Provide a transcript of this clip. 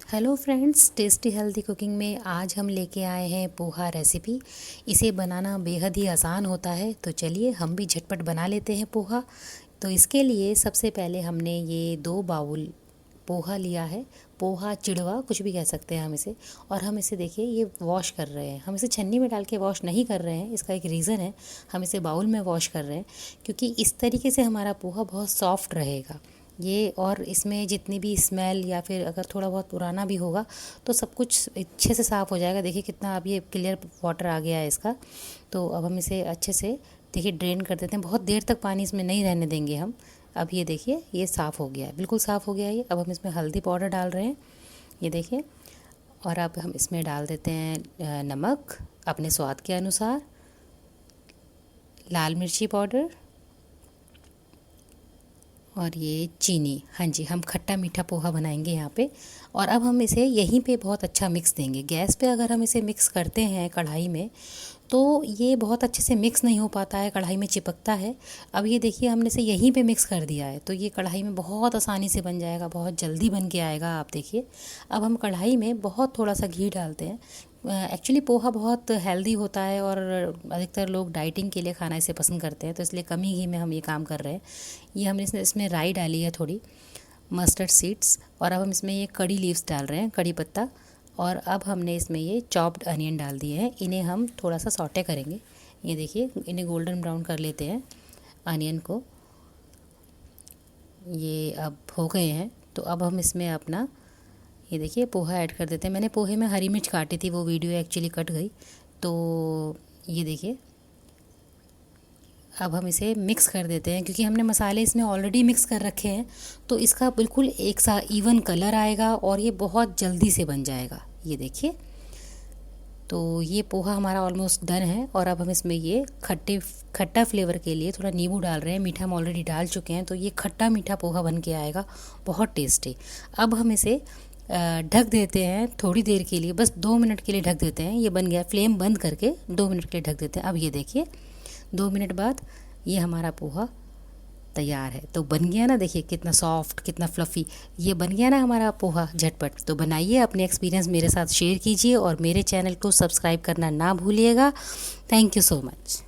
Hello friends, tasty healthy cooking में आज हम लेके आए हैं पोहा रेसिपी। इसे बनाना बेहद ही आसान होता है, तो चलिए हम भी झटपट बना लेते हैं पोहा। तो इसके लिए सबसे पहले हमने ये 2 बाउल पोहा लिया है। पोहा चिड़वा कुछ भी कह सकते हैं हम इसे। और हम इसे देखिए ये वॉश कर रहे हैं। हम इसे छन्नी में डाल के वॉश नहीं कर रहे हैं, इसका एक रीज़न है। हम इसे बाउल में वॉश कर रहे हैं क्योंकि इस तरीके से हमारा पोहा बहुत सॉफ्ट रहेगा ये। और इसमें जितनी भी स्मेल या फिर अगर थोड़ा बहुत पुराना भी होगा तो सब कुछ अच्छे से साफ़ हो जाएगा। देखिए कितना अब ये क्लियर वाटर आ गया है इसका। तो अब हम इसे अच्छे से देखिए ड्रेन कर देते हैं। बहुत देर तक पानी इसमें नहीं रहने देंगे हम। अब ये देखिए ये साफ़ हो गया है, बिल्कुल साफ़ हो गया है ये। अब हम इसमें हल्दी पाउडर डाल रहे हैं, ये देखिए। और अब हम इसमें डाल देते हैं नमक अपने स्वाद के अनुसार, लाल मिर्ची पाउडर और ये चीनी। हाँ जी, हम खट्टा मीठा पोहा बनाएंगे यहाँ पे। और अब हम इसे यहीं पे बहुत अच्छा मिक्स देंगे। गैस पे अगर हम इसे मिक्स करते हैं कढ़ाई में तो ये बहुत अच्छे से मिक्स नहीं हो पाता है, कढ़ाई में चिपकता है। अब ये देखिए हमने इसे यहीं पे मिक्स कर दिया है तो ये कढ़ाई में बहुत आसानी से बन जाएगा, बहुत जल्दी बन के आएगा। आप देखिए अब हम कढ़ाई में बहुत थोड़ा सा घी डालते हैं। एक्चुअली पोहा बहुत हेल्दी होता है और अधिकतर लोग डाइटिंग के लिए खाना इसे पसंद करते हैं, तो इसलिए कम ही घी में हम ये काम कर रहे हैं। ये हमने इसमें राई डाली है, थोड़ी मस्टर्ड सीड्स। और अब हम इसमें ये कड़ी लीव्स डाल रहे हैं, कड़ी पत्ता। और अब हमने इसमें ये चॉप्ड अनियन डाल दिए हैं। इन्हें हम थोड़ा सा सौटे करेंगे। ये देखिए इन्हें गोल्डन ब्राउन कर लेते हैं अनियन को। ये अब हो गए हैं तो अब हम इसमें अपना ये देखिए पोहा ऐड कर देते हैं। मैंने पोहे में हरी मिर्च काटी थी, वो वीडियो एक्चुअली कट गई। तो ये देखिए अब हम इसे मिक्स कर देते हैं क्योंकि हमने मसाले इसमें ऑलरेडी मिक्स कर रखे हैं। तो इसका बिल्कुल एक सा इवन कलर आएगा और ये बहुत जल्दी से बन जाएगा। ये देखिए तो ये पोहा हमारा ऑलमोस्ट डन है। और अब हम इसमें ये खट्टा फ्लेवर के लिए थोड़ा नींबू डाल रहे हैं। मीठा हम ऑलरेडी डाल चुके हैं तो ये खट्टा मीठा पोहा बन के आएगा, बहुत टेस्टी। अब हम इसे ढक देते हैं थोड़ी देर के लिए, बस 2 मिनट के लिए ढक देते हैं। ये बन गया, फ्लेम बंद करके 2 मिनट के लिए ढक देते हैं। अब ये देखिए 2 मिनट बाद ये हमारा पोहा तैयार है। तो बन गया ना, देखिए कितना सॉफ्ट, कितना फ्लफ़ी ये बन गया ना हमारा पोहा झटपट। तो बनाइए, अपने एक्सपीरियंस मेरे साथ शेयर कीजिए और मेरे चैनल को सब्सक्राइब करना ना भूलिएगा। Thank you so much.